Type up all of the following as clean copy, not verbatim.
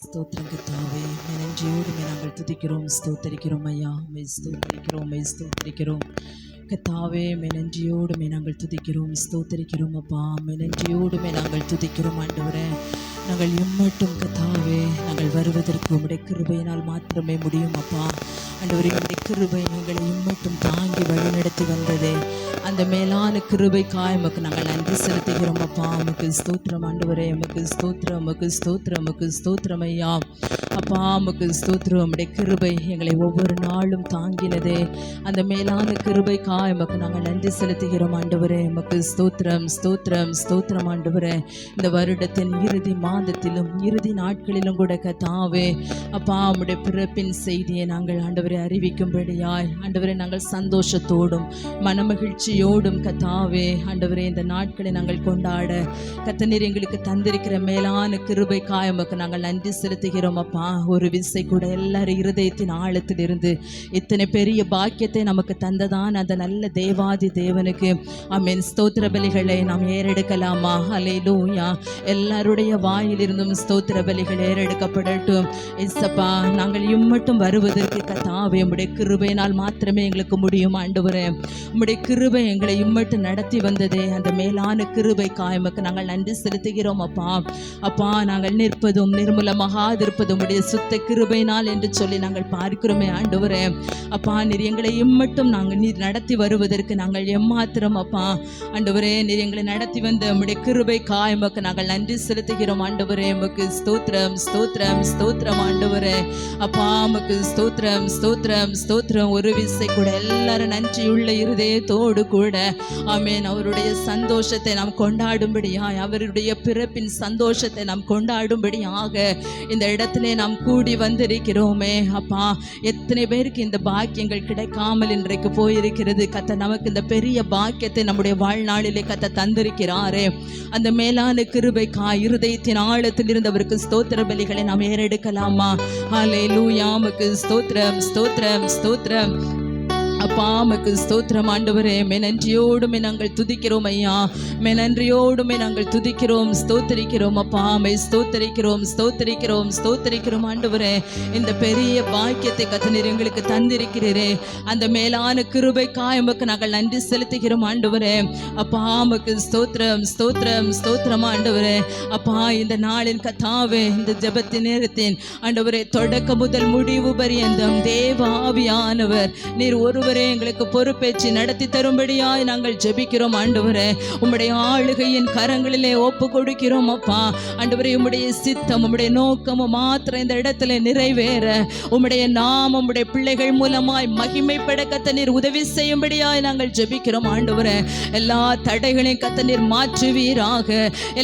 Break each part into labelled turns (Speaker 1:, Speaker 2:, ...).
Speaker 1: ஸ்தோத்திரம் கர்த்தாவே, நன்றியோடு நாங்கள் துதிக்கிறோம், ஸ்தோத்தரிக்கிறோம் ஐயா, ஸ்தோத்தரிக்கிறோம் கர்த்தாவே, நன்றியோடு நாங்கள் துதிக்கிறோம், ஸ்தோத்தரிக்கிறோம் அப்பா, நன்றியோடு நாங்கள் துதிக்கிறோம் ஆண்டவரே. நாங்கள் இம்மட்டும் கர்த்தாவே நாங்கள் வருவதற்கு உம்முடைய கிருபையினால் மாத்திரமே முடியும் அப்பா. ஆண்டவரே, உம்முடைய கிருபை எங்களை இம்மட்டும் தாங்கி வழிநடத்தி வந்ததே, அந்த மேலான கிருபைக்காய் உமக்கு நாங்கள் நன்றி செலுத்துகிறோம் அப்பா. உமக்கு ஸ்தோத்திரம் ஆண்டவரே, உமக்கு ஸ்தோத்திரம், உமக்கு ஸ்தோத்திரம், உமக்கு ஸ்தோத்திரம் ஐயா அப்பா. உமக்கு ஸ்தோத்திரம், உம்முடைய கிருபை எங்களை ஒவ்வொரு நாளும் தாங்கினதே, அந்த மேலான கிருபைக்காய் உமக்கு நாங்கள் நன்றி செலுத்துகிறோம் ஆண்டவரே. உமக்கு ஸ்தோத்திரம், ஸ்தோத்திரம், ஸ்தோத்திரம் ஆண்டவரே. இந்த வருடத்தின் இறுதி மாதத்திலும் இறுதி நாட்களிலும் கூட கர்த்தாவே அப்பா, உம்முடைய பிறப்பின் செய்தியை நாங்கள் ஆண்டவரை அறிவிக்கும்படியாய் ஆண்டவரை நாங்கள் சந்தோஷத்தோடும் மனமகிழ்ச்சியோடும் கர்த்தாவே ஆண்டவரே இந்த நாட்களை நாங்கள் கொண்டாட கர்த்தர் எங்களுக்கு தந்திருக்கிற மேலான கிருபைக்காய் உமக்கு நாங்கள் நன்றி செலுத்துகிறோம் அப்பா. ஒரு விசை கூட எல்லாரும் இருதயத்தின் ஆழத்தில் இருந்து இத்தனை பெரிய பாக்கியத்தை நமக்கு தந்ததான் அந்த நல்ல தேவாதி தேவனுக்கு ஆமென் ஸ்தோத்திர பலிகளை நாம் ஏறெடுக்கலாமா? அல்லேலூயா. எல்லாருடைய வாயிலிருந்தும் ஸ்தோத்திர பலிகள் ஏறெடுக்கப்படட்டும் இயேசப்பா. நாங்கள் இம்மட்டும் வருவதற்கு கர்த்தாவே உம்முடைய கிருபையினால் மாத்திரமே எங்களுக்கு முடியும் ஆண்டவரே. உம்முடைய கிருபை எங்களை இம்மட்டும் நடத்தி வந்ததே, அந்த மேலான கிருபைக்காய் உமக்கு நாங்கள் நன்றி செலுத்துகிறோம் அப்பா. அப்பா, நாங்கள் நிற்பதும் நிர்மூலமாகாதிருப்பதும் உம்முடைய சுத்த கிருபையினால் என்று சொல்லி நாங்கள் பார்க்கிறோமே ஆண்டவரே. அப்பா, நீர் எங்களை இம்மட்டும் நீர் நடத்தி வருவதற்கு நாங்கள் எம்மாத்திரம் அப்பா ஆண்டவரே. நீர் எங்களை நடத்தி வந்த உம்முடைய கிருபைக்காய் உமக்கு நாங்கள் நன்றி செலுத்துகிறோம் ஆண்டவரே. உமக்கு ஸ்தோத்திரம், ஸ்தோத்திரம், ஸ்தோத்திரம் ஆண்டவரே. அப்பா, உமக்கு ஸ்தோத்திரம், ஸ்தோத்திரம், ஸ்தோத்திரம். ஒரு விசை கூட எல்லாரும் நன்றியுள்ள இருதயத்தோடு கூட ஆமென் அவருடைய சந்தோஷத்தை நாம் கொண்டாடும்படியாய், அவருடைய பிறப்பின் சந்தோஷத்தை நாம் கொண்டாடும்படியாக இந்த இடத்திலே நாம் கூடி வந்திருக்கிறோமே அப்பா. எத்தனை பேருக்கு இந்த பாக்கியங்கள் கிடைக்காமல் இன்றைக்கு போயிருக்கிறது. கர்த்தர் நமக்கு இந்த பெரிய பாக்கியத்தை நம்முடைய வாழ்நாளிலே கர்த்தர் தந்திருக்கிறாரே, அந்த மேலான கிருபைக்காய் இருதயத்தின் ஆழத்தில் இருந்தவருக்கு ஸ்தோத்திர பலிகளை நாம் ஏறெடுக்கலாமா? ஹல்லேலூயா. உமக்கு ஸ்தோத்திரம், ஸ்தோத்திரம், ஸ்தோத்திரம் அப்பா. உமக்கு ஸ்தோத்திரம் ஆண்டவரே. நன்றியோடுமே நாங்கள் துதிக்கிறோம் ஐயா, நன்றியோடுமே நாங்கள் துதிக்கிறோம், ஸ்தோத்தரிக்கிறோம் அப்பா. ஸ்தோத்தரிக்கிறோம், ஸ்தோத்தரிக்கிறோம், ஸ்தோத்தரிக்கிறோம் ஆண்டவரே. இந்த பெரிய பாக்கியத்தை கர்த்தர் எங்களுக்கு தந்திருக்கிறீரே, அந்த மேலான கிருபைக்காய் உமக்கு நாங்கள் நன்றி செலுத்துகிறோம் ஆண்டவரே. அப்பா, உமக்கு ஸ்தோத்திரம், ஸ்தோத்திரம், ஸ்தோத்திரம் ஆண்டவரே. அப்பா, இந்த நாளின் கர்த்தாவே இந்த ஜெபத்தின் நேரத்தின் ஆண்டவரே தொடக்க முதல் முடிவு பரியந்தம் தேவ ஆவியானவர் நீர் ஒருவர் எங்களுக்கு பொறுப்பேற்று நடத்தி தரும்படியாய் நாங்கள் ஜெபிக்கிறோம் ஆண்டவரே. உம்முடைய ஆளுகையின் கரங்களிலே ஒப்பு கொடுக்கிறோம் அப்பா ஆண்டவரே. உம்முடைய சித்தம் உம்முடைய நோக்கமும் மாத்திரம் இந்த இடத்துல நிறைவேற உம்முடைய நாமம் உம்முடைய பிள்ளைகள் மூலமாய் மகிமைப்பட கர்த்தர் நீர் உதவி செய்யும்படியாய் நாங்கள் ஜெபிக்கிறோம் ஆண்டவரே. எல்லா தடைகளையும் கர்த்தர் நீர் மாற்றுவீராக,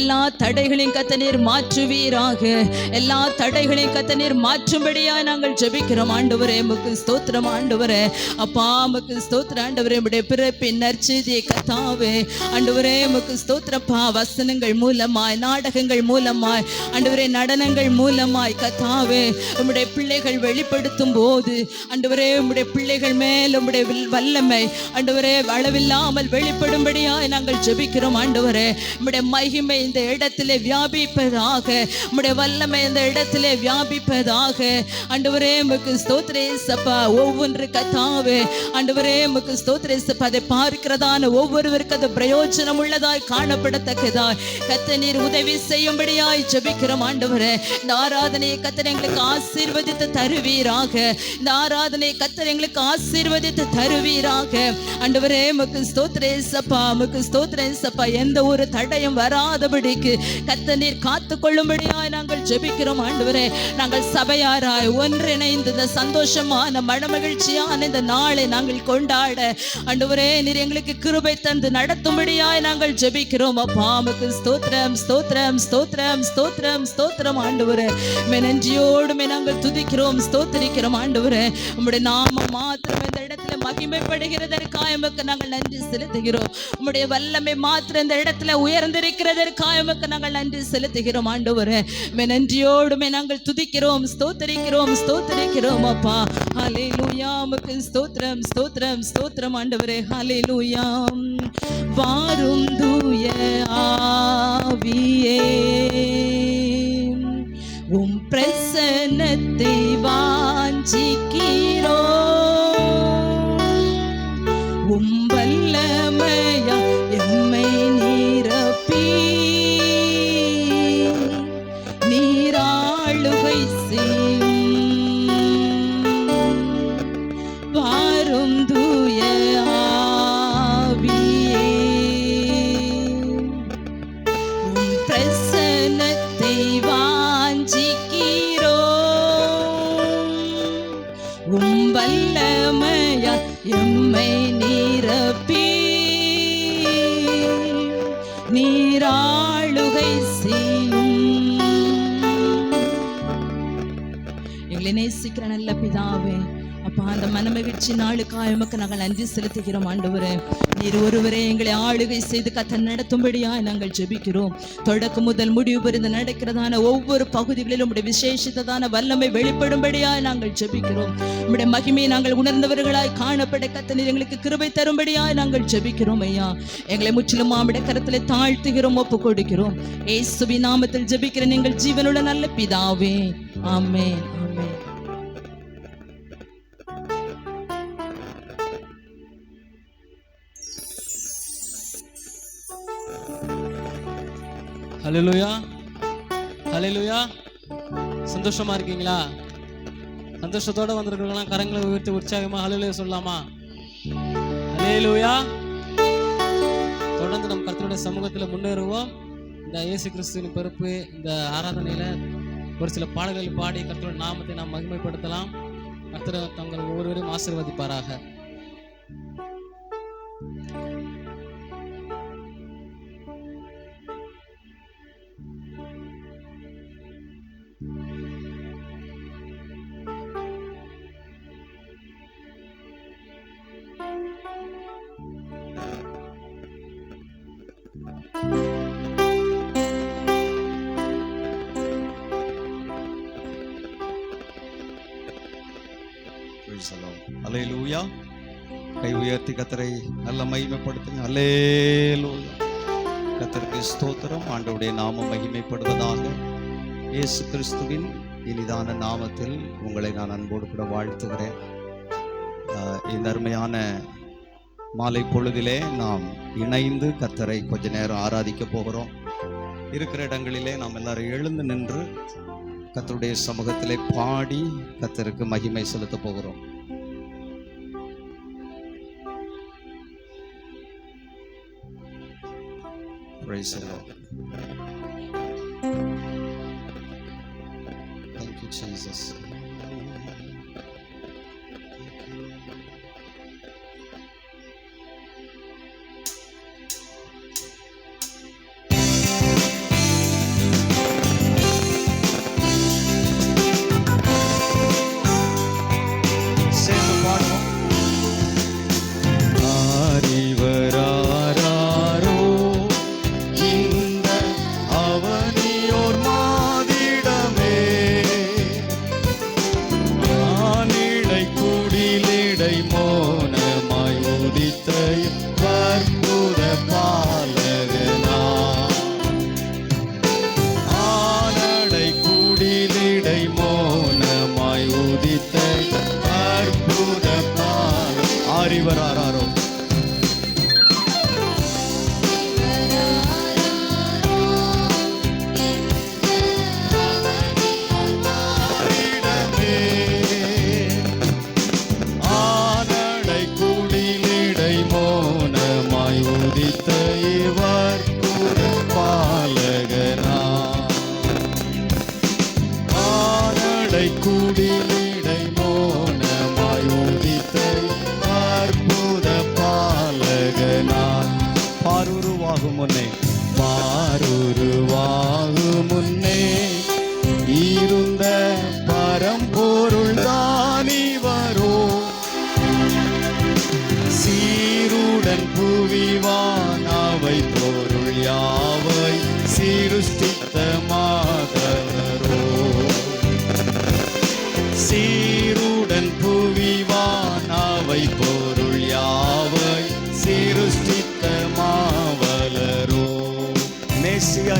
Speaker 1: எல்லா தடைகளையும் கர்த்தர் நீர் மாற்றுவீராக, எல்லா தடைகளையும் கர்த்தர் நீர் மாற்றும்படியாய் நாங்கள் ஜெபிக்கிறோம் ஆண்டவரே. உமக்கு ஸ்தோத்திரம் ஆண்டவரே. அப்பா, உமக்கு ஸ்தோத்திரம் ஆண்டவரே. உம்முடைய பிறப்பின் நற்செய்தியை கர்த்தாவே ஆண்டவரே உமக்கு ஸ்தோத்திரப்பா. வசனங்கள் மூலமாய், நாடகங்கள் மூலமாய் ஆண்டவரே, நடனங்கள் மூலமாய் கர்த்தாவே உம்முடைய பிள்ளைகள் வெளிப்படுத்தும் போது ஆண்டவரே உம்முடைய பிள்ளைகள் மேல் உம்முடைய வல்லமை ஆண்டவரே அளவில்லாமல் வெளிப்படும்படியாய் நாங்கள் ஜெபிக்கிறோம் ஆண்டவரே. உம்முடைய மகிமை இந்த இடத்திலே வியாபிப்பதாக, உம்முடைய வல்லமை இந்த இடத்திலே வியாபிப்பதாக ஆண்டவரே. உமக்கு ஸ்தோத்திரம் இயேசப்பா. ஒவ்வொன்று கர்த்தாவே ஆண்டவரே உமக்கு ஸ்தோத்திரம் இயேசப்பா. அதை பார்க்கிறதான ஒவ்வொருவருக்கு அது பிரயோஜனம் உள்ளதாய் காணப்படத்தக்கதாய் கர்த்தர் நீர் உதவி செய்யும்படியாய் ஜெபிக்கிறோம் ஆண்டவரே. இந்த ஆராதனையை கர்த்தர் எங்களுக்கு ஆசீர்வதித்து தருவீராக, இந்த ஆராதனையை கர்த்தர் எங்களுக்கு ஆசீர்வதித்து தருவீராக ஆண்டவரே. உமக்கு ஸ்தோத்திரம் இயேசப்பா, உமக்கு ஸ்தோத்திரம் இயேசப்பா. எந்த ஒரு தடையும் வராதபடிக்கு கர்த்தர் நீர் காத்து கொள்ளும்படியாய் நாங்கள் ஜெபிக்கிறோம் ஆண்டவரே. நாங்கள் சபையாராய் ஒன்றிணைந்து இந்த சந்தோஷமான மனமகிழ்ச்சியான இந்த நாளை நாங்கள் கொண்டாட ஆண்டவரே நீர் எங்களுக்கு கிருபை தந்து நடத்தும்படியாய் நாங்கள் ஜெபிக்கிறோம் அப்பா. உமக்கு ஸ்தோத்திரம், ஸ்தோத்திரம், ஸ்தோத்திரம், ஸ்தோத்திரம், ஸ்தோத்திரம் ஆண்டவரே. நன்றியோடுமே நாங்கள் துதிக்கிறோம், ஸ்தோத்திரிக்கிறோம் ஆண்டவரே. உம்முடைய நாமம் மாத்திரம் இந்த இடத்துல மகிமைப்படுகிறதற்காக உமக்கு நாங்கள் நன்றி செலுத்துகிறோம். உம்முடைய வல்லமை மாத்திரம் இந்த இடத்துல உயர்ந்திருக்கிறதற்காக உமக்கு நாங்கள் நன்றி செலுத்துகிறோம் ஆண்டவரே. நன்றியோடுமே நாங்கள் துதிக்கிறோம், ஸ்தோத்திரிக்கிறோம், ஸ்தோத்திரிக்கிறோம் அப்பா. ஹல்லேலூயா. உமக்கு ஸ்தோத்திரம், ஸ்தோத்திரம், ஸ்தோத்திரம் ஆண்டவரே. ஹல்லேலூயா. வாரும் தூய பிரசன்னத்தை வாஞ்சிக்கிறோம். வல்லமையா எம்மை நிரப்பி நீராளுகை செய்யும். எங்களை நேசிக்கிற நல்ல பிதாவே, அப்பா, அந்த மனமகிழ்ச்சி நாளுக்காக உமக்கு நாங்கள் நன்றி செலுத்துகிறோம். ஆண்டவரே, நீர் ஒருவரே எங்களை ஆளுகை செய்து கத்த நடத்தும்படியாய் நாங்கள் ஜெபிக்கிறோம். தொடக்கம் முதல் முடிவு பெறுந்து நடக்கிறதான ஒவ்வொரு பகுதிகளிலும் உடைய விசேஷித்ததான வல்லமை வெளிப்படும்படியாய் நாங்கள் ஜெபிக்கிறோம். உடைய மகிமையை நாங்கள் உணர்ந்தவர்களாய் காணப்பட கத்த நீர் எங்களுக்கு கிருபை தரும்படியாய் நாங்கள் ஜெபிக்கிறோம். ஐயா, எங்களை முற்றிலும் உம்முடைய கரத்திலே தாழ்த்துகிறோம், ஒப்பு கொடுக்கிறோம். இயேசுவின் நாமத்தில் ஜெபிக்கிறேன் எங்கள் ஜீவனுள்ள நல்ல பிதாவே, ஆமென், ஆமென்.
Speaker 2: ஹல்லேலூயா, ஹல்லேலூயா. சந்தோஷமா இருக்கீங்களா? சந்தோஷத்தோட வந்திருக்கலாம். கரங்களை உயர்த்தி உற்சாகமா ஹல்லேலூயா சொல்லலாமா? ஹல்லேலூயா. தொடர்ந்து நம் கர்த்தருடைய சமூகத்தில் முன்னேறுவோம். இந்த இயேசு கிறிஸ்துவின் பிறப்பு இந்த ஆராதனையில ஒரு சில பாடல்களை பாடி கர்த்தருடைய நாமத்தை நாம் மகிமைப்படுத்தலாம். கர்த்தர் தங்கள் ஒவ்வொருவரையும் ஆசீர்வதிப்பாராக.
Speaker 3: அல்லேலூயா. கை உயர்த்தி கர்த்தரை நல்ல மகிமைப்படுத்துங்க. அல்லேலூயா. கர்த்தருக்கு ஸ்தோத்திரம். ஆண்டவருடைய நாமம் மகிமைப்படுவதாக. இயேசு கிறிஸ்துவின் இனிதான நாமத்தில் உங்களை நான் அன்போடு கூட வாழ்த்துகிறேன். இந்த அருமையான மாலை பொழுதிலே நாம் இணைந்து கர்த்தரை கொஞ்ச நேரம் ஆராதிக்க போகிறோம். இருக்கிற இடங்களிலே நாம் எல்லாரும் எழுந்து நின்று கர்த்தருடைய சமூகத்திலே பாடி கர்த்தருக்கு மகிமை செலுத்த போகிறோம். Praise the Lord. Thank you, Jesus.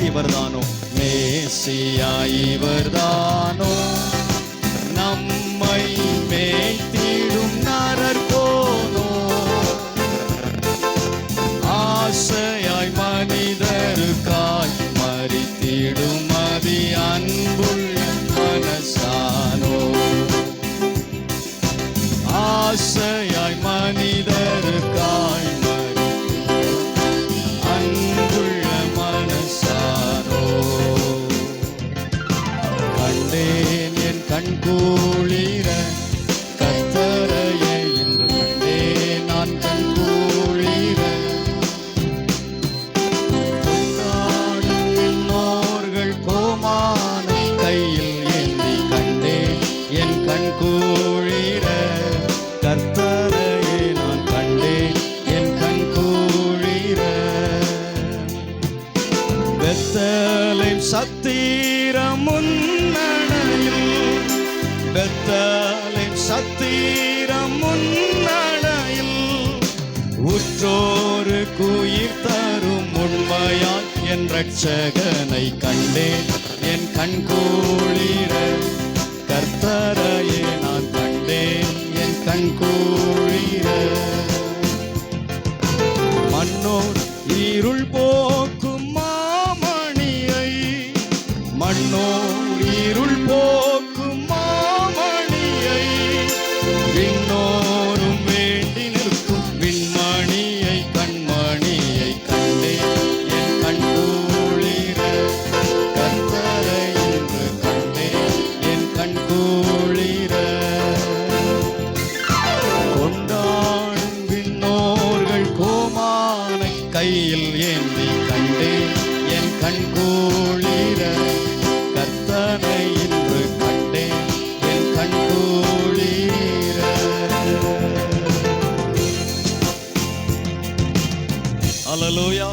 Speaker 3: இவர்தானோ மேசியா, இவர்தானோ நம்மை மேய்த்திடும் நரர்கோனோ, ஆசையாய் மனிதருக்காய் மரித்திடும் அதி அன்புள்ள மனசானோ, ஆசையாய் மனிதருக்காய் அன்புள்ள மனசானோ, பெத்தலேம் சத்திரம் முன்னணையில், பெத்தலேம் சத்திரம் முன்னணையில், உற்றோரு குயிர் தரும் உண்மையாய் என் ரட்சகனை கண்டேன் என் கண் குளிர. கர்த்தரையே நான் கண்டேன் என் கண் குளிர. மன்னோர் இருள் போக்கும் மாமணியை, மன்னோர் இருள் போக்கும் மாமணியை, விண்ணோரும் வேண்டி நிற்கும் விண்மணியை கண்மணியை கண்டேன் என் கண் குளிர. கர்த்தரை இன்று கண்டேன் என் கண் குளிர. கொண்டாடும் விண்ணோர்கள் கோமானை கையில் ஏந்தி கண்டேன் என் கண் குளிர. கர்த்தனை இன்று கண்டேன் என் கண் குளிர. அல்லேலூயா.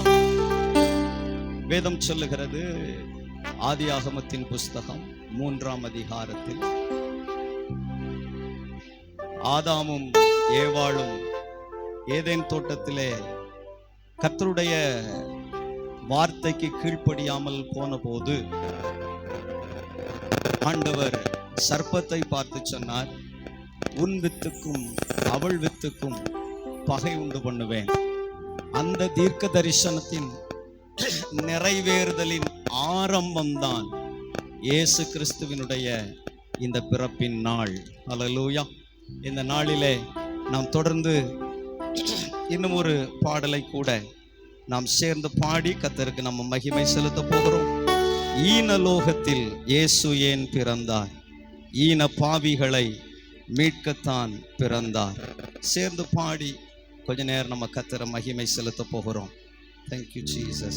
Speaker 3: வேதம் சொல்லுகிறது, ஆதியாகமத்தின் புஸ்தகம் 3ஆம் அதிகாரத்தில் ஆதாமும் ஏவாளும் ஏதேன் தோட்டத்திலே கர்த்தருடைய வார்த்தைக்கு கீழ்ப்படியாமல் போன போது ஆண்டவர் சர்ப்பத்தை பார்த்து சொன்னார், உன் வித்துக்கும் அவள் வித்துக்கும் பகை உண்டு பண்ணுவேன். அந்த தீர்க்க தரிசனத்தின் நிறைவேறுதலின் ஆரம்பம்தான் இயேசு கிறிஸ்துவினுடைய இந்த பிறப்பின் நாள். அல்லேலூயா. இந்த நாளிலே நாம் தொடர்ந்து இன்னும் ஒரு பாடலை கூட நாம் சேர்ந்து பாடி கர்த்தருக்கு நம்ம மகிமை செலுத்த போகிறோம். ஈனலோகத்தில் இயேசு ஏன் பிறந்தார்? ஈன பாவிகளை மீட்கத்தான் பிறந்தார். சேர்ந்து பாடி கொஞ்ச நேரம் நம்ம கர்த்தரை மகிமை செலுத்த போகிறோம். Thank you Jesus.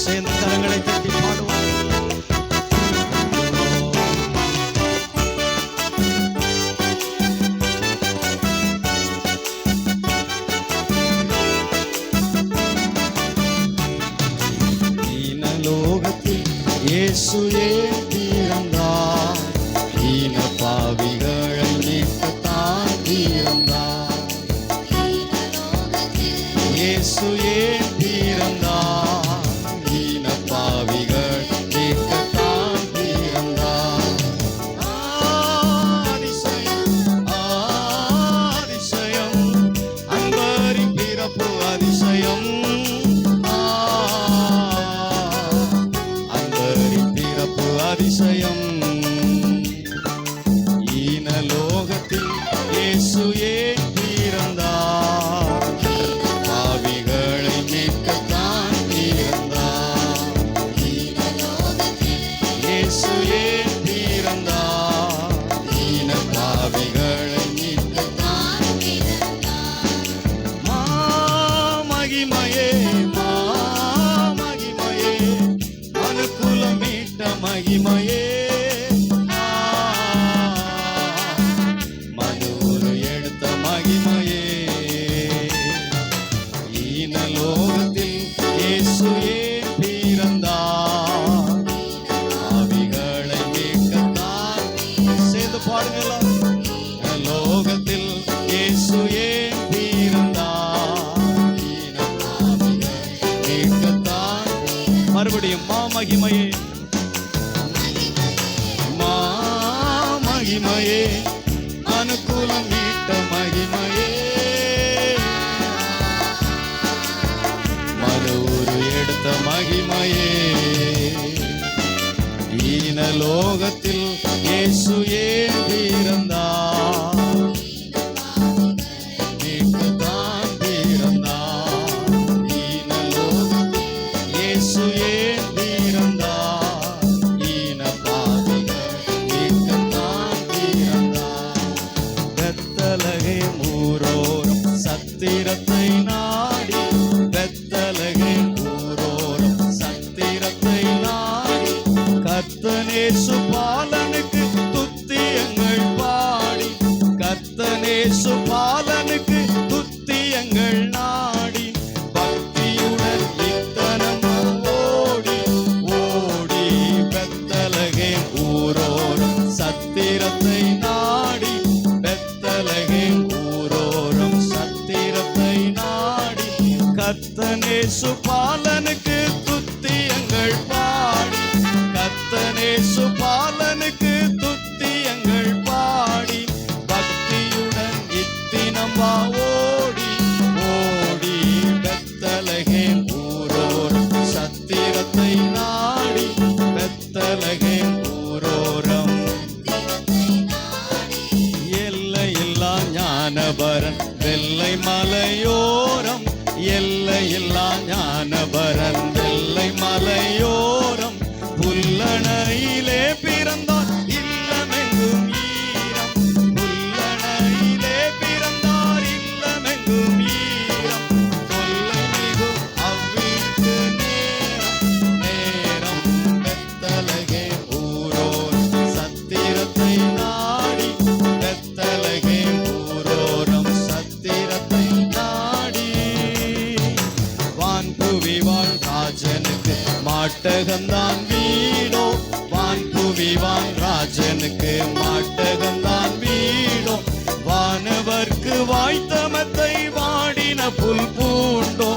Speaker 3: சேர்ந்து கரங்களை தட்டி பாடுவோம். ஈனலோகத்தில் இயேசு ஏன் பிறந்தார்? ஈன பாவிகளை மீட்கத்தான் பிறந்தார். இயேசு ஏன் பிறந்தார்? ஈன பாவிகள் மீட்கத்தான் பிறந்தார். அதிசயம் அதிசயம், அன்பரின் பிறப்பு அதிசயம். அன்பரின் பிறப்பு அதிசயம். ஈனலோகத்தில் இயேசு ஏன் பிறந்தார்? பாவிகளை மீட்கத்தான் பிறந்தார். இயேசு ஏன் பிறந்தார்? ஈன பாவிகளை மீட்கத்தான். மாமகிமையே மாமகிமையே, மனுக்குலம் மீட்ட மகிமையே. மனூரு எடுத்த மகிமையே. ஈனலோகத்தில் இயேசு ஏன் பிறந்தார்? பாவிகளை மீட்கத்தான். சேர்ந்து பாடுங்களா. லோகத்தில் இயேசு ஏன் பிறந்தார்? ஈன பாவிகளை மீட்கத்தான். மறுபடியும் மாமகிமையே மாமகிமையே, அனுகூலம் மீட்ட மகிமையே. மனூரு எடுத்த மகிமையே. ஈனலோகத்தில் இயேசு ஏன் பிறந்தார்? மீட்கத்தான் பிறந்தார். ஈனலோகத்தில் இயேசு ஏன் பிறந்தார்? ஈன பாவிகள் மீட்கத்தான் பிறந்தார். பெத்தலகேம் ஊரோரம் சத்திரத்தை நாடி, பெத்தலகேம் ஊரோரம் சத்திரத்தை நாடி, கர்த்தனேசு பாலனுக்கு துத்தியங்கள் பாடி, கர்த்தனே கர்த்தனேசு பாலனுக்கு துத்தியங்கள் நாடி பக்தியுடன் இத்தனம் ஓடி ஓடி பெத்தலகேம் ஊரோரம் சத்திரத்தை நாடி பெத்தலகேம் ஊரோரம் சத்திரத்தை நாடி கர்த்தனேசு பாலனுக்கு துத்தியங்கள் பாடி கர்த்தனேசு பாலனுக்கு துத்தியங்கள் பாடி பக்தியுடன் இத்தினம் வா ஓடி ஓடி பெத்தலகேம் ஊரோரம் சத்திரத்தை நாடி பெத்தலகேம் ஊரோரம் எல்லையில்லா ஞானபரன் வெள்ளை மலையோரம் எல்லையில்லா ஞானபரன் வெள்ளை மலையோரம் புல்லணையிலே பிறந்தார் இல்லமெங்கும் ஈரம் புல்லணையிலே பிறந்தார் இல்லமெங்கும் ஈரம் கொல்லை மிகும் அவ்விற்கு நேரம் நேரம் பெத்தலகேம் ஊரோரம் சத்திரத்தை நாடி பெத்தலகேம் ஊரோரம் சத்திரத்தை நாடி வான்புவி வாழ் ராஜனுக்கு மாட்டகந்தான் வீடோ வான்புவி வாழ் ராஜனுக்கு மாட்டகந்தான் வீடோ வானவர்க்கு வாய்த்தமத்தை வாடின புல் பூண்டோ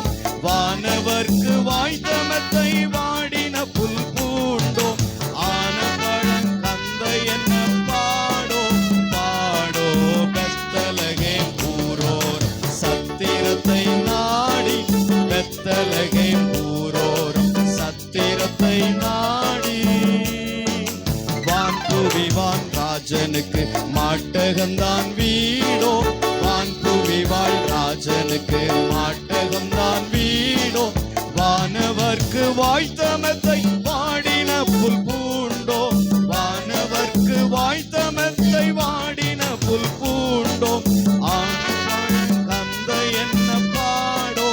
Speaker 3: வானவர்க்கு வாய்த்தமத்தை வாடின புல் பூண்டோ ஆனபழம் கந்தை என்ன பாடோ பாடோ பெத்தலகேம் ஊரோரம் சத்திரத்தை நாடி பெத்தலகேம் ஊரோரம் சத்திரத்தை நாடி வான்புவி வான் ராஜனுக்கு மாட்டகந்தான் வீடோ வான்புவி வாழ் ராஜனுக்கு மாட்டகந்தான் வீடோ வானவர்க்கு வாய்த்தமத்தை வாடின புல் பூண்டோ வானவர்க்கு வாய்த்தமத்தை வாடின புல் பூண்டோ கந்தை என்ன பாடோ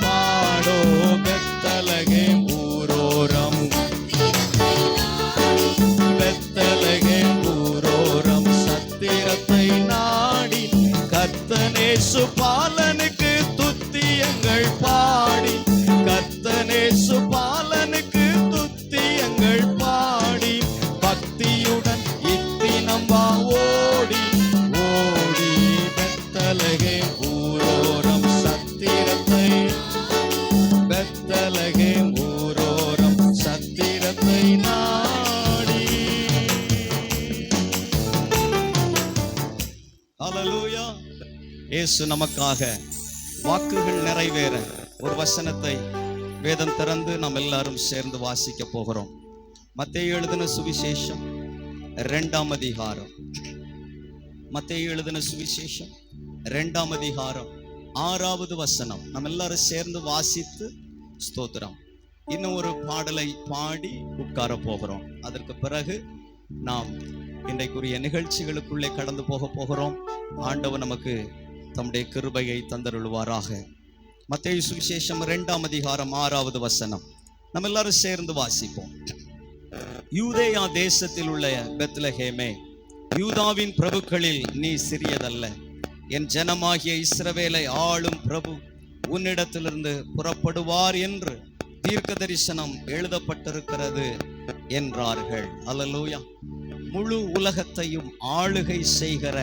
Speaker 3: பாடோ பெத்தலகேம் ஊரோரம் பெத்தலகேம் ஊரோரம் சத்திரத்தை நாடி கர்த்தனேசு பாலனுக்கு துத்தியங்கள் பாடி கர்த்தனேசு பாலனுக்கு துத்தியங்கள் பாடி பக்தியுடன் இத்தினம் வா ஓடி ஓடி பெத்தலகேம் ஊரோரம் சத்திரத்தை பெத்தலகேம் ஊரோரம் சத்திரத்தை நாடி ஹல்லேலூயா. இயேசு நமக்காக வாக்குகள் நிறைவேற ஒரு வசனத்தை வேதம் திறந்து நாம் எல்லாரும் சேர்ந்து வாசிக்க போகிறோம். மத்தேயு எழுதின சுவிசேஷம் 2ஆம் அதிகாரம் மத்தேயு எழுதின சுவிசேஷம் 2ஆம் அதிகாரம் 6வது வசனம் நம்ம எல்லாரும் சேர்ந்து வாசித்து ஸ்தோத்திரம். இன்னும் ஒரு பாடலை பாடி உட்கார போகிறோம். அதற்கு பிறகு நாம் இன்றைக்குரிய நிகழ்ச்சிகளுக்குள்ளே கடந்து போகிறோம். ஆண்டவர் நமக்கு தம்முடைய கிருபையை தந்தருள்வாராக. மத்தேயு சுவிசேஷம் 2ஆம் அதிகாரம் 6வது வசனம் நம்ம எல்லாரும் சேர்ந்து வாசிப்போம். யூதேயா தேசத்தில் உள்ள பெத்லகேமே, யூதாவின் பிரபுக்களில் நீ சிறியதல்ல. என் ஜனமாகிய இஸ்ரவேலை ஆளும் பிரபு உன்னிடத்திலிருந்து புறப்படுவார் என்று தீர்க்க தரிசனம் எழுதப்பட்டிருக்கிறது என்றார்கள். அல்லேலூயா. முழு உலகத்தையும் ஆளுகை செய்கிற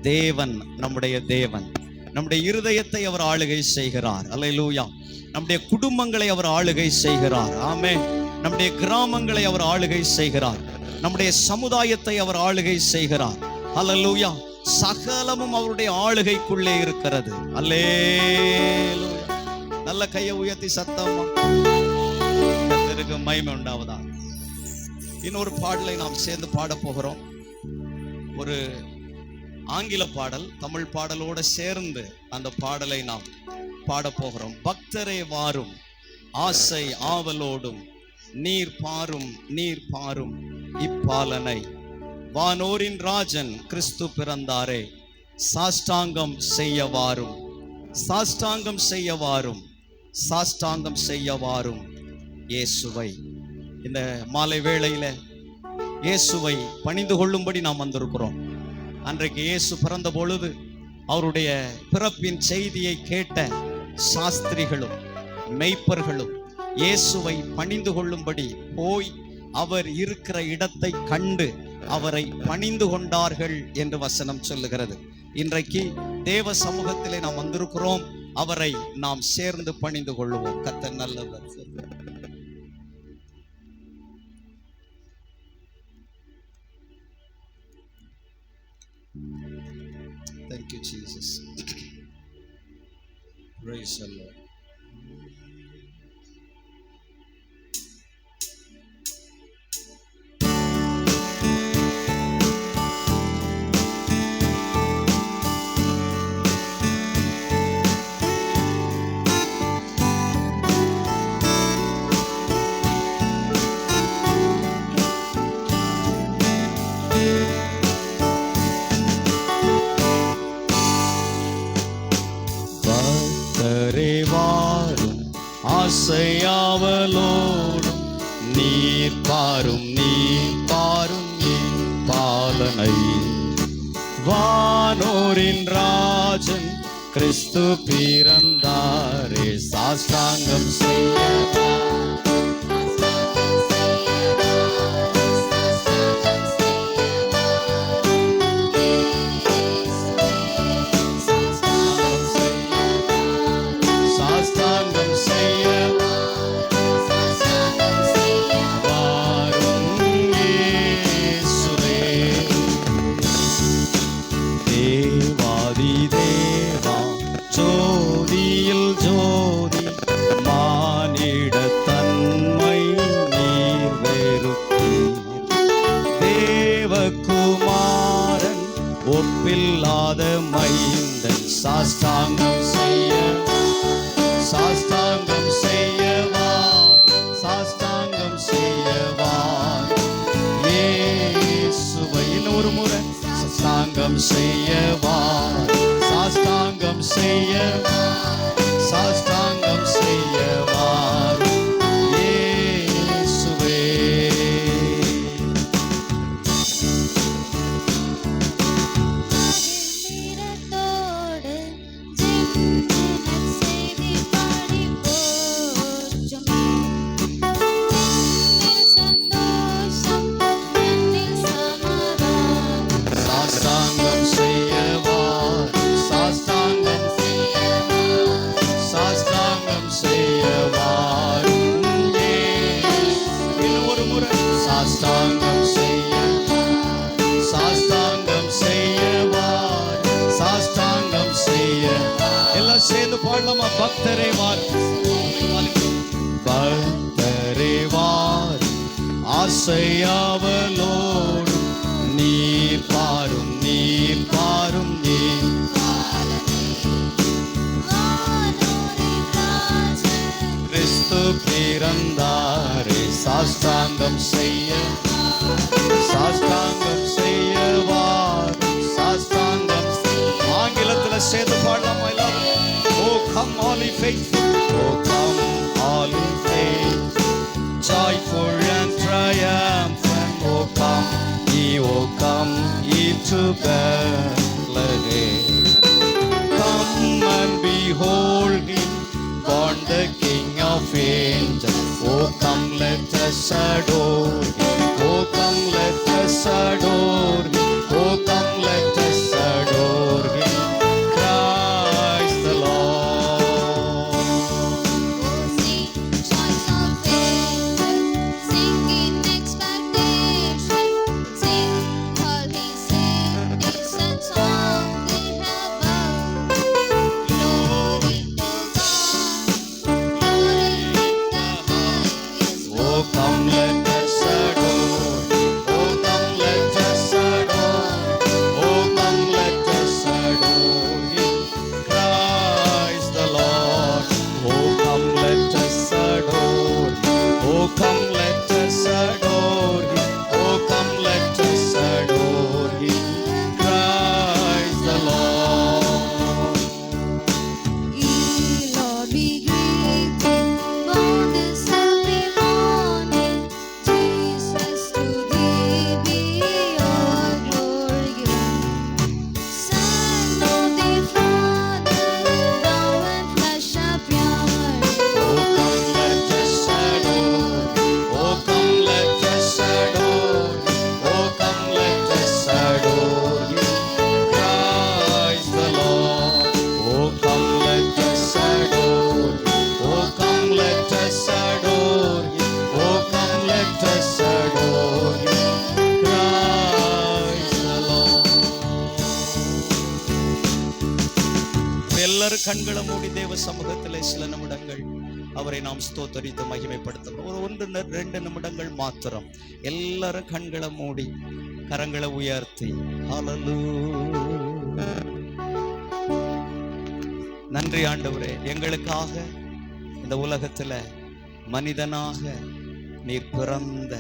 Speaker 3: தேவன் நம்முடைய தேவன். நம்முடைய இருதயத்தை அவர் ஆளுகை செய்கிறார். அல்லேலூயா. நம்முடைய குடும்பங்களை அவர் ஆளுகை செய்கிறார். ஆமென். நம்முடைய கிராமங்களை அவர் ஆளுகை செய்கிறார். நம்முடைய சமுதாயத்தை அவர் ஆளுகை செய்கிறார். அல்லேலூயா. சகலமும் அவருடைய ஆளுகைக்குள்ளே இருக்கிறது. அல்லேலூயா. நல்ல கையை உயர்த்தி சத்தமா கர்த்தருக்கு மகிமை உண்டாவதா. இன்னொரு பாடலை நாம் சேர்ந்து பாட போகிறோம். ஒரு ஆங்கில பாடல் தமிழ் பாடலோட சேர்ந்து அந்த பாடலை நாம் பாட போகிறோம். பக்தரே வாரும் ஆசை ஆவலோடும் நீர் பாரும் நீர் பாரும் இப்பாலனை, வானோரின் ராஜன் கிறிஸ்து பிறந்தாரே, சாஷ்டாங்கம் செய்ய வாரும் சாஷ்டாங்கம் செய்ய வாரும் சாஷ்டாங்கம் செய்ய வாரும் இயேசுவை. இந்த மாலை வேளையில இயேசுவை பணிந்து கொள்ளும்படி நாம் வந்திருக்கிறோம். அன்றைக்கு இயேசு பிறந்த பொழுது அவருடைய பிறப்பின் செய்தியை கேட்ட சாஸ்திரிகளும் மெய்ப்பர்களும் இயேசுவை பணிந்து கொள்ளும்படி போய் அவர் இருக்கிற இடத்தை கண்டு அவரை பணிந்து கொண்டார்கள் என்று வசனம் சொல்லுகிறது. இன்றைக்கு தேவ சமூகத்திலே நாம் வந்திருக்கிறோம். அவரை நாம் சேர்ந்து பணிந்து கொள்வோம். கர்த்தர் நல்லவர். Thank you, Jesus. Praise the Lord. ஆசையாவலோடும் நீர் பாரும் என் பாலனை. வானோரின் ராஜன் கிறிஸ்து பிறந்தாரே, சாஷ்டாங்கம் செய்யவா ஒப்பில்லாத மைந்தன். சாஷ்டாங்கம் செய்யவா சாஷ்டாங்கம் செய்யவா சாஷ்டாங்கம் செய்யவா இயேசுவை. இன்னொரு முறை சாஷ்டாங்கம் செய்யவா சாஷ்டாங்கம் செய்யவா சாஷ்டாங்கம் செய்யவா இயேசுவே. சேர்ந்து பாடலாமா? பக்தரே வார் பக்தரே வார் ஆசையாவலோடும் நீர் பாரும் கிறிஸ்து பிறந்தாரே, சாஷ்டாங்கம் செய்ய சாஷ்டாங்கம் செய்யவார் சாஷ்டாங்கம். ஆங்கிலத்தில் சேர்ந்து பாடலாமா எல்லாரும்? Oh come all ye faithful, oh come all ye faithful, joyful and triumphant, oh come ye to Bethlehem. Come and behold him, born the King of angels. Oh come let us adore him, oh come let us adore him, oh come let us adore him. Oh எல்லாரும் கண்களை மூடி தேவ சமூகத்திலே சில நிமிடங்கள் அவரை நாம் ஸ்தோத்தரித்து மகிமைப்படுத்தலாம். ஒரு 1-2 நிமிடங்கள் மாத்திரம் எல்லாரும் கண்களை மூடி கரங்களை உயர்த்தி ஹல்லேலூயா. நன்றி ஆண்டவரே, எங்களுக்காக இந்த உலகத்துல மனிதனாக நீர் பிறந்த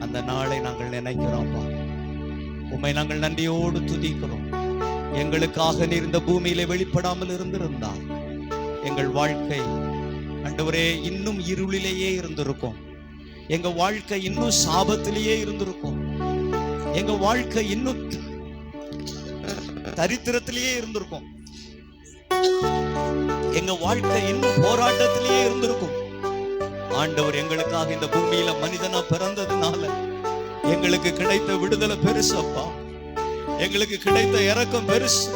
Speaker 3: அந்த நாளை நாங்கள் நினைக்கிறோம்ப்பா. உம்மை நாங்கள் நன்றியோடு துதிக்கிறோம். எங்களுக்காக நீர் இந்த பூமியிலே வெளிப்படாமல் இருந்திருந்தால் எங்கள் வாழ்க்கை ஆண்டவரே இன்னும் இருளிலேயே இருந்திருக்கும். எங்க வாழ்க்கை இன்னும் சாபத்திலேயே இருந்திருக்கும். எங்க வாழ்க்கை இன்னும் தரித்திரத்திலேயே இருந்திருக்கும். எங்க வாழ்க்கை இன்னும் போராட்டத்திலேயே இருந்திருக்கும். ஆண்டவர் எங்களுக்காக இந்த பூமியில மனிதனா பிறந்ததுனால எங்களுக்கு கிடைத்த விடுதலை பெருசப்பா. எங்களுக்கு கிடைத்த இரக்கம் பெருசு.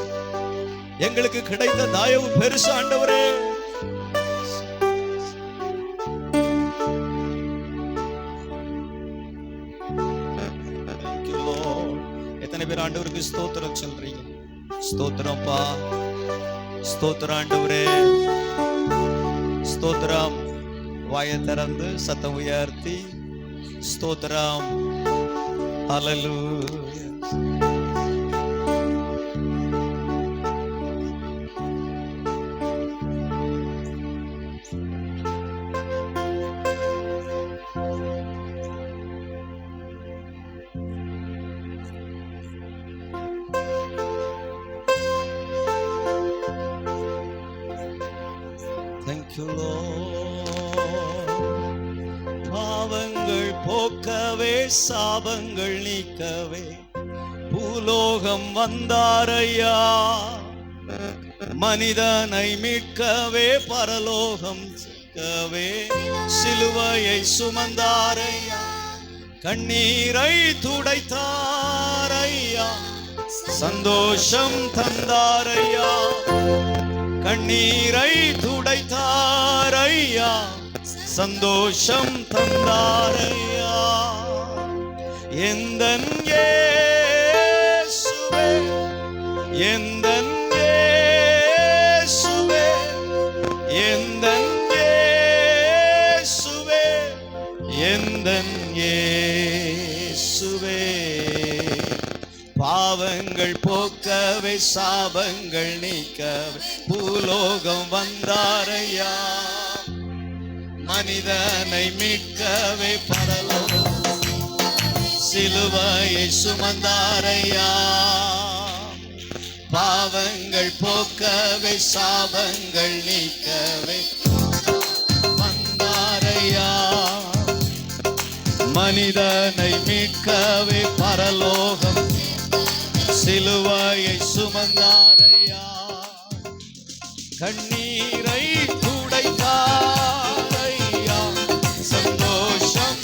Speaker 3: எங்களுக்கு கிடைத்த தயவு பெருசு ஆண்டவரே. எத்தனை பேர் ஆண்டவருக்கு ஸ்தோத்திரம் சொல்றீங்க? ஸ்தோத்திரம்ப்பா, ஸ்தோத்திரம் ஆண்டவரே, ஸ்தோத்திரம். வாயை திறந்து சத்தம் உயர்த்தி ஸ்தோத்திரம். ஹல்லேலூயா. Thank you Lord. பாவங்கள் போக்கவே சாபங்கள் நீக்கவே பூலோகம் வந்தாரையா. மனிதனை மீட்கவே பரலோகம் சேர்க்கவே சிலுவையை சுமந்தாரையா. கண்ணீரை துடைத்தாரையா, சந்தோஷம் தந்தாரையா. கண்ணீரை துடைத்தாரையா, சந்தோஷம் தந்தாரையா. எந்தன் இயேசுவே, எந்தன் இயேசுவே, எந்தன் இயேசுவே, எந்தன் இயேசுவே. பாவங்கள் போக்கவே சாபங்கள் நீக்கவே பூலோகம் வந்தாரையா. மனிதனை மீட்கவே பரலோகம் சிலுவையை சுமந்தாரையா. பாவங்கள் போக்கவே சாபங்கள் நீக்கவே வந்தாரையா. மனிதனை மீட்கவே பரலோகம் சிலுவையை சுமந்தாரையா. கண்ணீரை துடைத்தாரையா, சந்தோஷம்.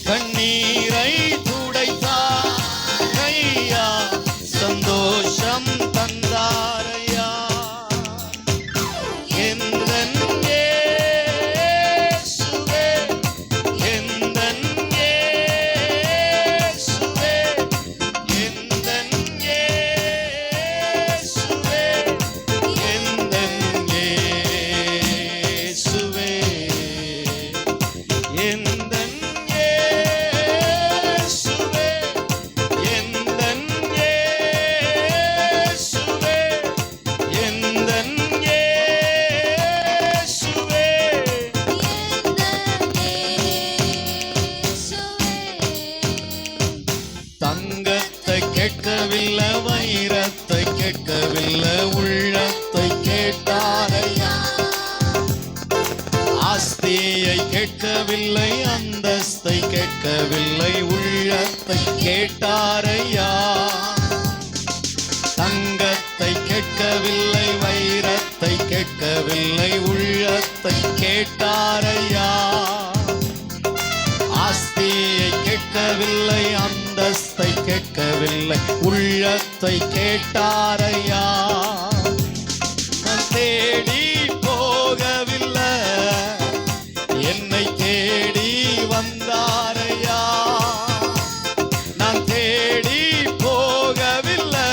Speaker 3: கண்ணீரை துடைத்தாரையா, சந்தோஷம் தந்தாரையா. எந்தன் இயேசுவே, எந்தன் இயேசுவே, எந்தன் இயேசுவே, எந்தன் இயேசுவே, எந்தன் இயேசுவே, எந்தன் இயேசுவே, எந்தன் இயேசுவே. தங்கத்தை கேட்கவில்லை, வைரத்தை கேட்கவில்லை, உள்ளத்தை கேட்டாரையா. ஆஸ்தியை கேட்கவில்லை, அந்தஸ்தை கேட்கவில்லை, உள்ளத்தை கேட்டாரையா. தங்கத்தை கேட்கவில்லை, வைரத்தை கேட்கவில்லை, உள்ளத்தை கேட்டாரையா. ஆஸ்தியை கேட்கவில்லை, அந்தஸ்தை கேட்கவில்லை, உள்ளத்தை கேட்டாரையா. நான் தேடி போகவில்லை, என்னை தேடி வந்தாரையா. நான் தேடி போகவில்லை,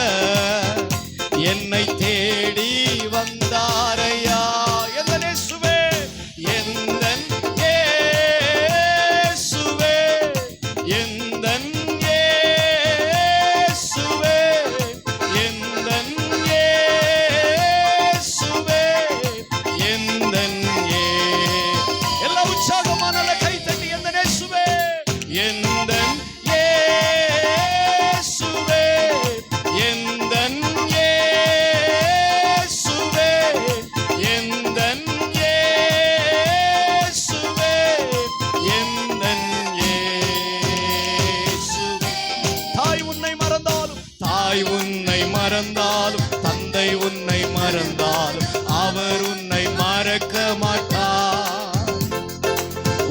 Speaker 3: தாய் உன்னை மறந்தாலும் தந்தை உன்னை மறந்தாலும் அவர் உன்னை மறக்க மாட்டார்.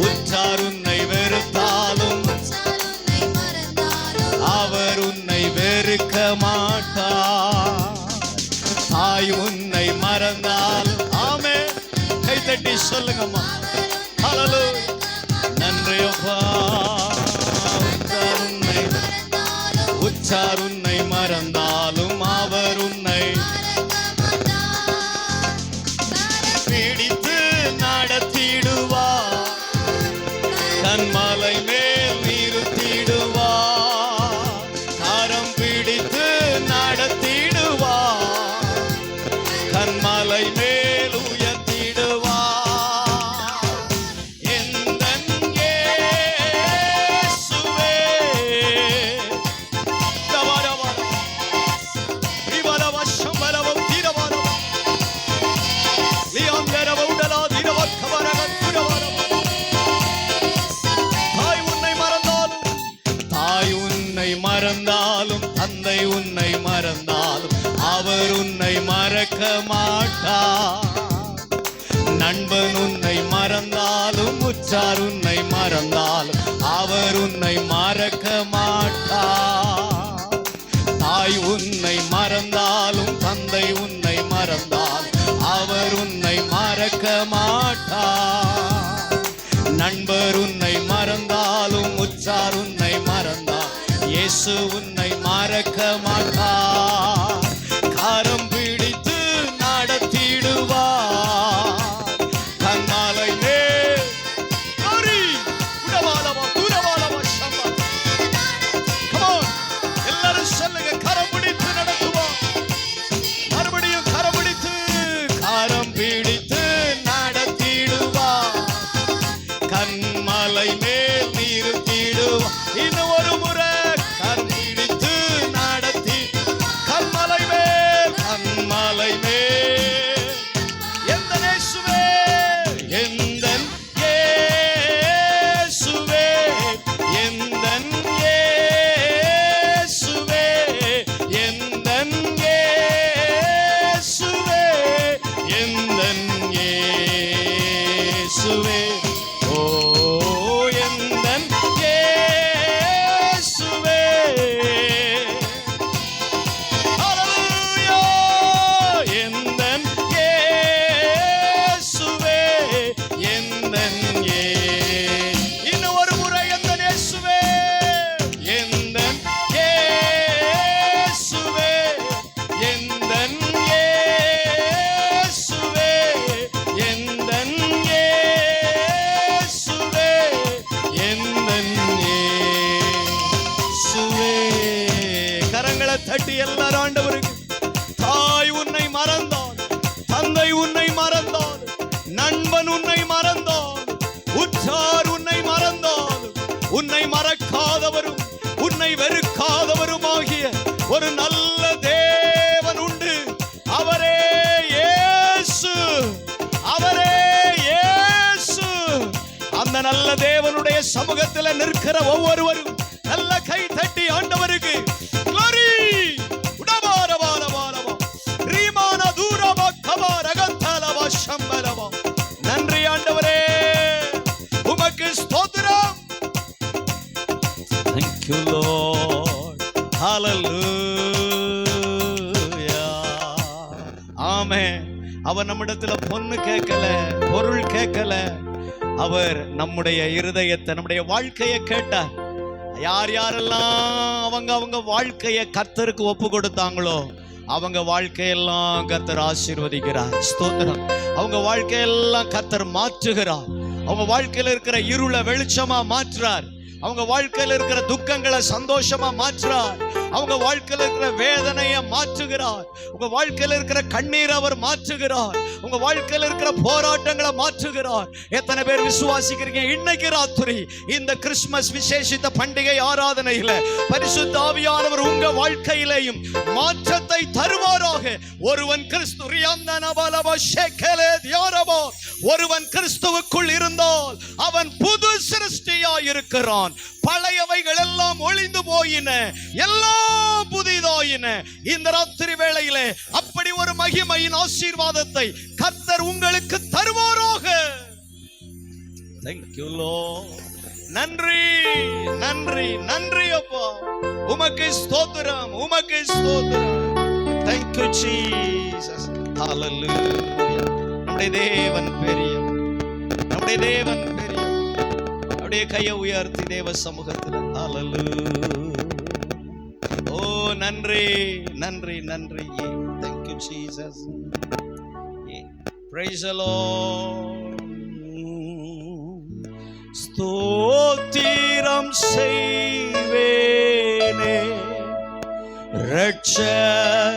Speaker 3: உற்றார் உன்னை வெறுத்தாலும் அவர் உன்னை வெறுக்க மாட்டார். தாய் உன்னை மறந்தாலும் ஆமென். கை தட்டி சொல்லுங்கம்மா. ஹல்லேலூயா. நன்றி அப்பா. உற்றார் உன்னை மறந்தாலும் அவர் உன்னை பிடித்து நடத்திடுவார். கண்மலை மேல் நிறுத்திடுவார். கரம் பிடித்து நடத்திடுவார். கண்மலை மேல் உயர்த்திடுவார். எந்தன் இயேசுவே. தாய் உன்னை மறந்தாலும் தந்தை உன்னை மறந்தாலும் அவர் உன்னை மறக்க மாட்டார். நண்பன் உன்னை மறந்தாலும் உற்றார் உன்னை மறந்தாலும் அவர் உன்னை மறக்க மாட்டார். தாய் உன்னை மறந்தாலும் தந்தை உன்னை மறந்தாலும் அவர் உன்னை மறக்க மாட்டார். நண்பர் உன்னை மறந்தாலும் உற்றார் உன்னை மறந்தால் இயேசு உன்னை மறக்க மாட்டார். கரம் பிடித்து நடத்திடுவார். கண்மலை மேல் எல்லாரும் சொல்லுங்க. கரம் பிடித்து நடத்துவார். மறுபடியும் கரம் பிடித்து நடத்திடுவார். கண்மலை மேல் நிறுத்திடுவார். இன்னும் ஒரு முறை கரம் பிடித்து நடத்தி கண்மலை மேல் எந்த இயேசுவே எந்தன் இயேசுவே எந்தன் இயேசுவே எந்தன் இயேசுவே எந்தன் இயேசுவே. ஓ எந்தன் இயேசுவே. ஹல்லேலூயா. எந்தன் இயேசுவே எந்தன் இன்னும் ஒரு முறை எந்தன் இயேசுவே எந்தன் இயேசுவே எந்தன் இயேசுவே எந்தன் இயேசுவே எந்தன் இயேசுவே. கரங்களை தட்டி எல்லாரும் ஆண்டவருக்கு. தாய் உன்னை மறந்தால் தந்தை உன்னை மறந்தால் நண்பன் உன்னை மறந்தால் உற்றார் உன்னை மறந்தால் உன்னை மறக்காதவரும் உன்னை வெறுக்காதவருமாகிய ஒரு நல்ல தேவன் உண்டு. அவரே இயேசு. அவரே இயேசு. அந்த நல்ல தேவனுடைய சமூகத்தில் நிற்கிற ஒவ்வொருவரும் நல்ல கை தட்டி ஆண்டவருக்கு glory. நன்றி ஆண்டவரே. உமக்கு ஸ்தோத்திரம். Thank you Lord. Hallelujah. ஆமென். அவர் நம்மிடத்துல பொண்ணு கேட்கல, பொருள் கேட்கல. அவர் நம்முடைய இருதயத்தை, நம்முடைய வாழ்க்கையை கேட்டார். யார் யாரெல்லாம் அவங்க வாழ்க்கையை கர்த்தருக்கு ஒப்பு கொடுத்தாங்களோ அவங்க வாழ்க்கையெல்லாம் கர்த்தர் ஆசீர்வதிக்கிறார். ஸ்தோத்திரம். அவங்க வாழ்க்கையெல்லாம் கர்த்தர் மாற்றுகிறார். அவங்க வாழ்க்கையில இருக்கிற இருளை வெளிச்சமா மாற்றுறார். அவங்க வாழ்க்கையில இருக்கிற துக்கங்களை சந்தோஷமா மாற்றுறார். அவங்க வாழ்க்கையில இருக்கிற வேதனையை மாற்றுகிறார். உங்க வாழ்க்கையில இருக்கிற கண்ணீரை அவர் மாற்றுகிறார். உங்க வாழ்க்கையில இருக்கிற போராட்டங்களை மாற்றுகிறார். எத்தனை பேர் விசுவாசிக்கிறீங்க? இன்னைக்கு ராத்திரி இந்த கிறிஸ்துமஸ் விசேஷித்த பண்டிகை ஆராதனையில பரிசுத்த ஆவியானவர் உங்க வாழ்க்கையிலேயும் மாற்றத்தை தருவாராக. ஒருவன் ஒருவன் கிறிஸ்துவுக்குள் இருந்தால் அவன் புது சிருஷ்டியாய் இருக்கிறான். பழையவைகள் எல்லாம் ஒளிந்து போயின, எல்லாம் புதிதாயின. உண்டாக்கின இந்த ராத்திரி வேளையிலே அப்படி ஒரு மகிமையின் ஆசீர்வாதத்தை கர்த்தர் உங்களுக்கு தருவாராக. Thank you Lord. நன்றி நன்றி நன்றி அப்பா, உமக்கு ஸ்தோத்திரம், உமக்கு ஸ்தோத்திரம். Thank you Jesus. Hallelujah. நம்முடைய தேவன் பெரியவர், நம்முடைய தேவன் பெரியவர். அப்படியே கையை உயர்த்தி தேவ சமூகத்தில் Hallelujah. ஓ நன்றி நன்றி நன்றி. Thank you Jesus. Praise the Lord. ஸ்தோத்திரம் செய்வேனே இரட்சகனை,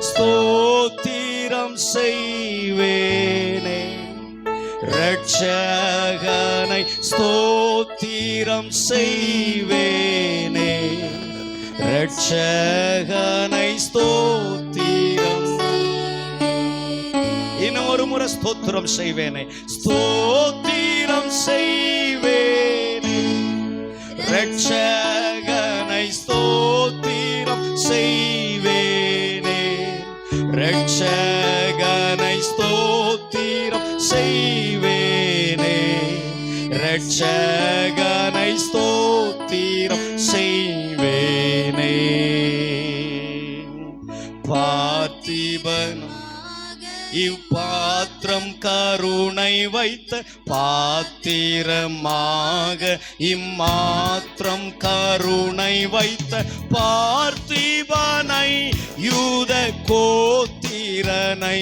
Speaker 3: ஸ்தோத்திரம் செய்வேனே இரட்சகனை, ஸ்தோத்திரம் செய்வேனே இரட்சகனை, ஸ்தோத்திரம். இன்னும் ஒரு முறை ஸ்தோத்திரம் செய்வேனே, ஸ்தோத்திரம் செய்வேனே இரட்சகனை, ஸ்தோத்திரம் செய்வேனே இரட்சகனை, ஸ்தோத்திரம் செய்வேனே இரட்சகனை, ஸ்தோத்திரம் செய்வேனே. பார்த்திபன் இப்பாத்திரம் கருணை வைத்த பாத்திரமாக, இம்மாத்திரம் கருணை வைத்த பார்த்திபனை, யூத கோத்திரனை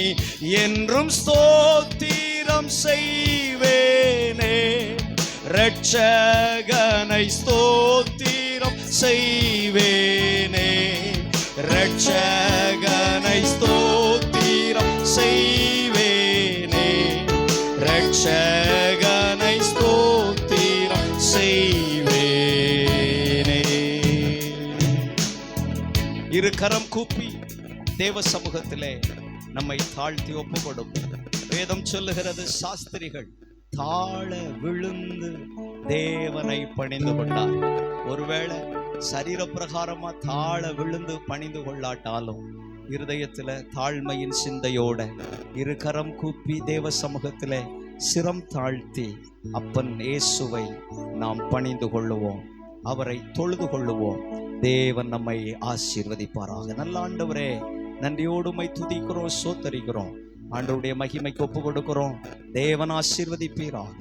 Speaker 3: என்றும் ஸ்தோத்திரம் செய்வேனே இரட்சகனை, ஸ்தோத்திரம் செய்வேனே இரட்சகனை, ஸ்தோத்திரம் செய்வேனே இரட்சகனை, ஸ்தோத்திரம் செய்வேனே. இரு கரம் கூப்பி தேவ சமூகத்திலே நம்மை தாழ்த்தி ஒப்பு கொடுப்போம். வேதம் சொல்லுகிறது, சாஸ்திரிகள் தாழ விழுந்து தேவனை பணிந்து கொண்டார். ஒருவேளை சரீர பிரகாரமா தாழ விழுந்து பணிந்து கொள்ளாட்டாலும் இருதயத்துல தாழ்மையின் சிந்தையோட இரு கரம் கூப்பி தேவ சமூகத்துல சிரம் தாழ்த்தி அப்பன் இயேசுவை நாம் பணிந்து கொள்ளுவோம், அவரை தொழுது கொள்ளுவோம். தேவன் நம்மை ஆசீர்வதிப்பாராக. நல்ல ஆண்டவரே, நன்றியோடு உம்மை துதிக்கிறோம், சோத்தரிக்கிறோம். ஆண்டவருடைய மகிமைக்கு ஒப்பு கொடுக்கிறோம். தேவன் ஆசீர்வதிப்பீராக.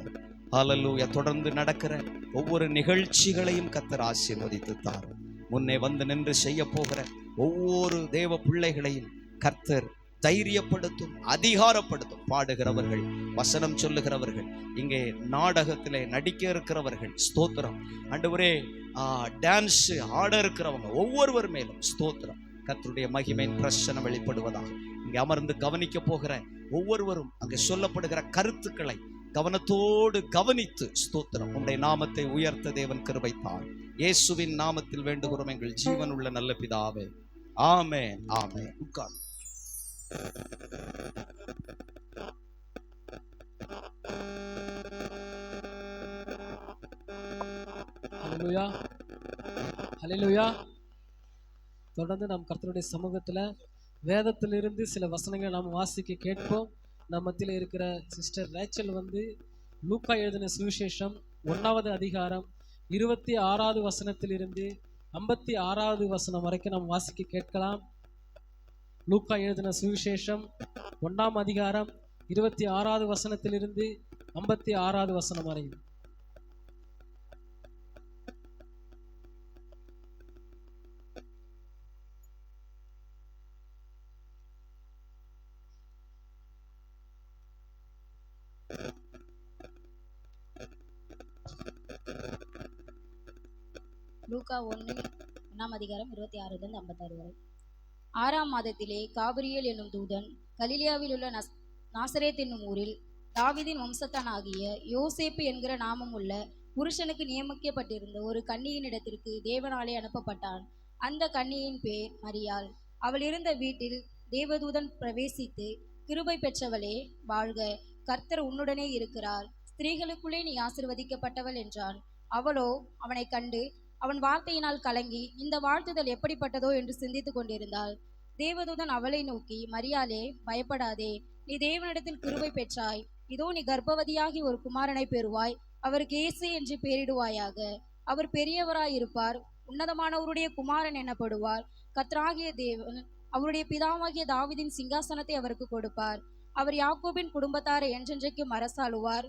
Speaker 3: ஹல்லேலூயா. தொடர்ந்து நடக்கிற ஒவ்வொரு நிகழ்ச்சிகளையும் கர்த்தர் ஆசீர்வதித்து தாரும். முன்னே வந்து நின்று செய்ய போகிற ஒவ்வொரு தேவ பிள்ளைகளையும் கர்த்தர் தைரியப்படுத்தும், அதிகாரப்படுத்தும். பாடுகிறவர்கள், வசனம் சொல்லுகிறவர்கள், இங்கே நாடகத்திலே நடிக்க இருக்கிறவர்கள், ஸ்தோத்திரம். ஆண்டவரே, டான்ஸ் ஆட இருக்கிறவங்க ஒவ்வொருவர் மேலும் ஸ்தோத்திரம். கர்த்தருடைய மகிமையின் பிரசன்னம் வெளிப்படுவதாக. இங்கே அமர்ந்து கவனிக்க போகிற ஒவ்வொருவரும் அங்கே சொல்லப்படுகிற கருத்துக்களை கவனத்தோடு கவனித்து ஸ்தோத்திரம். உம்முடைய நாமத்தை உயர்த்த தேவன் கிருபை தாரும். இயேசுவின் நாமத்தில் வேண்டுகிறோம் எங்கள் ஜீவன் உள்ள நல்ல பிதாவே. ஆமென், ஆமென். உட்கார்.
Speaker 2: ஹல்லேலூயா, ஹல்லேலூயா. தொடர்ந்து நாம் கர்த்தருடைய சமூகத்தில் வேதத்திலிருந்து சில வசனங்களை நாம் வாசிக்க கேட்போம். நம்ம மத்தியில் இருக்கிற சிஸ்டர் ரேச்சல் வந்து லூக்கா எழுதின சுவிசேஷம் 1வது அதிகாரம் 26வது வசனத்திலிருந்து 56வது வசனம் வரைக்கும் நாம் வாசிக்க கேட்கலாம். லூக்கா எழுதின சுவிசேஷம் 1ஆம் அதிகாரம் 26வது வசனத்திலிருந்து 56வது வசனம் வரை.
Speaker 4: லூக்கா 1ஆம் அதிகாரம் 26லிருந்து 56 வரை. 6ஆம் மாதத்திலே காபிரியேல் என்னும் தூதன் கலிலியாவில் உள்ள நாசரேத் என்னும் ஊரில் தாவீதின் வம்சத்தானாகிய யோசேப்பு என்கிற நாமம் உள்ள புருஷனுக்கு நியமிக்கப்பட்டிருந்த ஒரு கன்னியின் இடத்திற்கு தேவனாலே அனுப்பப்பட்டான். அந்த கன்னியின் பேர் மரியாள். அவள் இருந்த வீட்டில் தேவதூதன் பிரவேசித்து, கிருபை பெற்றவளே வாழ்க, கர்த்தர் உன்னுடனே இருக்கிறார், ஸ்திரீகளுக்குள்ளே நீ ஆசீர்வதிக்கப்பட்டவள் என்றான். அவளோ அவனை கண்டு அவன் வார்த்தையினால் கலங்கி இந்த வாழ்த்துதல் எப்படிப்பட்டதோ என்று சிந்தித்துக் கொண்டிருந்தாள். தேவதூதன் அவளை நோக்கி, மரியாளே, பயப்படாதே, நீ தேவனிடத்தில் கிருபை பெற்றாய். இதோ நீ கர்ப்பவதியாகி ஒரு குமாரனை பெறுவாய். அவருக்கு இயேசு என்று பெயரிடுவாயாக. அவர் பெரியவராயிருப்பார், உன்னதமானவருடைய குமாரன் எனப்படுவார். கர்த்தராகிய தேவன் அவருடைய பிதாவாகிய தாவீதின் சிங்காசனத்தை அவருக்கு கொடுப்பார். அவர் யாக்கோபின் குடும்பத்தாரை என்றென்றைக்கு அரசாளுவார்.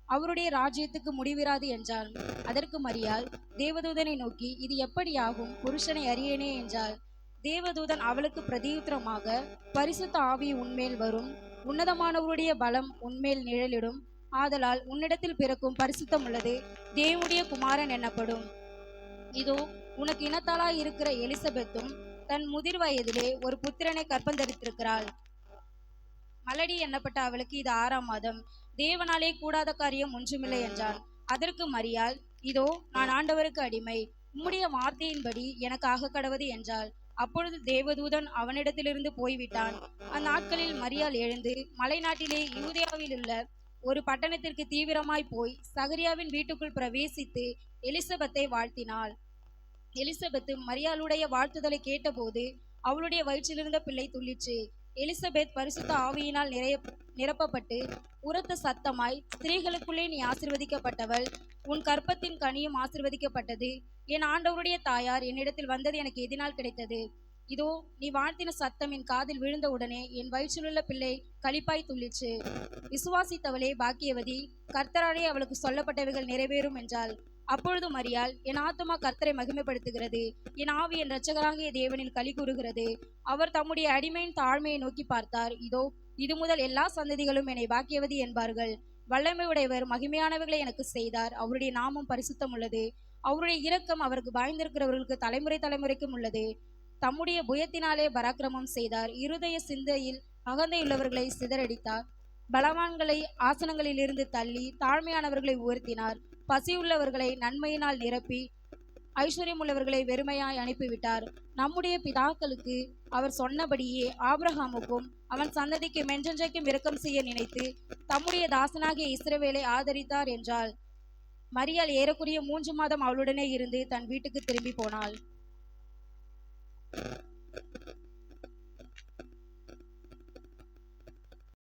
Speaker 4: அவருடைய ராஜ்யத்துக்கு முடிவிராது என்றாள். அதற்கு மரியாள் தேவதூதனை நோக்கி, இது எப்படியாகும்? புருஷனை அறியேனே என்றாள். தேவதூதன் அவளுக்கு பிரதியுத்தரமாக, பரிசுத்த ஆவி உன்மேல் வரும், உன்னதமானவருடைய பலம் உன்மேல் நிழலிடும். ஆதலால் உன்னிடத்தில் பிறக்கும் பரிசுத்தமுள்ளது தேவனுடைய குமாரன் எனப்படும். இதோ உனக்கு இனத்தாளாய் இருக்கிற எலிசபெத்தும் தன் முதிர் வயதிலே ஒரு புத்திரனை கற்பந்தரித்திருக்கிறாள். மலடி எண்ணப்பட்ட அவளுக்கு இது 6ஆம் மாதம். தேவனாலே கூடாத காரியம் ஒன்றுமில்லை என்றான். அதற்கு மரியாள், இதோ நான் ஆண்டவருக்கு அடிமை, உம்முடைய வார்த்தையின்படி எனக்கு ஆக கடவது என்றாள். அப்பொழுது தேவதூதன் அவனிடத்திலிருந்து போய்விட்டான். அந்நாட்களில் மரியாள் எழுந்து மலைநாட்டிலே யூதேயாவில் உள்ள ஒரு பட்டணத்திற்கு தீவிரமாய் போய் சகரியாவின் வீட்டுக்குள் பிரவேசித்து எலிசபெத்தை வாழ்த்தினாள். எலிசபெத்து மரியாளுடைய வாழ்த்துதலை கேட்டபோது அவளுடைய வயிற்றிலிருந்த பிள்ளை துள்ளிற்று. எலிசபெத் பரிசுத்த ஆவியினால் நிரப்பப்பட்டு உரத்த சத்தமாய், ஸ்திரீகளுக்குள்ளே நீ ஆசீர்வதிக்கப்பட்டவள், உன் கர்ப்பத்தின் கனியும் ஆசீர்வதிக்கப்பட்டது. என் ஆண்டவருடைய தாயார் என்னிடத்தில் வந்தது எனக்கு எதினால் கிடைத்தது? இதோ நீ வாழ்த்தின சத்தம் என் காதில் விழுந்தவுடனே என் வயிற்றிலுள்ள பிள்ளை களிப்பாய் துள்ளிற்று. விசுவாசித்தவளே பாக்கியவதி, கர்த்தராலே அவளுக்கு சொல்லப்பட்டவைகள் நிறைவேறும் என்றாள். அப்பொழுது மரியாள், என் ஆத்துமா கர்த்தரை மகிமைப்படுத்துகிறது, என் ஆவி என் இரட்சகராகிய தேவனில் களி கூறுகிறது. அவர் தம்முடைய அடிமையின் தாழ்மையை நோக்கி பார்த்தார். இதோ இது முதல் எல்லா சந்ததிகளும் என்னை பாக்கியவதி என்பார்கள். வல்லமை உடையவர் மகிமையானவைகளை எனக்கு செய்தார். அவருடைய நாமம் பரிசுத்தம் உள்ளது. அவருடைய இரக்கம் அவருக்கு பயந்திருக்கிறவர்களுக்கு தலைமுறை தலைமுறைக்கும் உள்ளது. தம்முடைய புயத்தினாலே பராக்கிரமம் செய்தார். இருதய சிந்தையில் அகந்தையுள்ளவர்களை சிதறடித்தார். பலவான்களை ஆசனங்களில் இருந்து தள்ளி தாழ்மையானவர்களை உயர்த்தினார். பசியுள்ளவர்களை நன்மையினால் நிரப்பி ஐஸ்வர்யமுள்ளவர்களை வெறுமையாய் அனுப்பிவிட்டார். நம்முடைய பிதாக்களுக்கு அவர் சொன்னபடியே ஆபிரகாமுக்கும் அவன் சந்ததிக்கு மென்றென்றைக்கும் இரக்கம் செய்ய நினைத்து தம்முடைய தாசனாகிய இஸ்ரவேலை ஆதரித்தார் என்றாள். மரியாள் ஏறக்குறைய 3 மாதம் அவளுடனே இருந்து தன் வீட்டுக்கு திரும்பி போனாள்.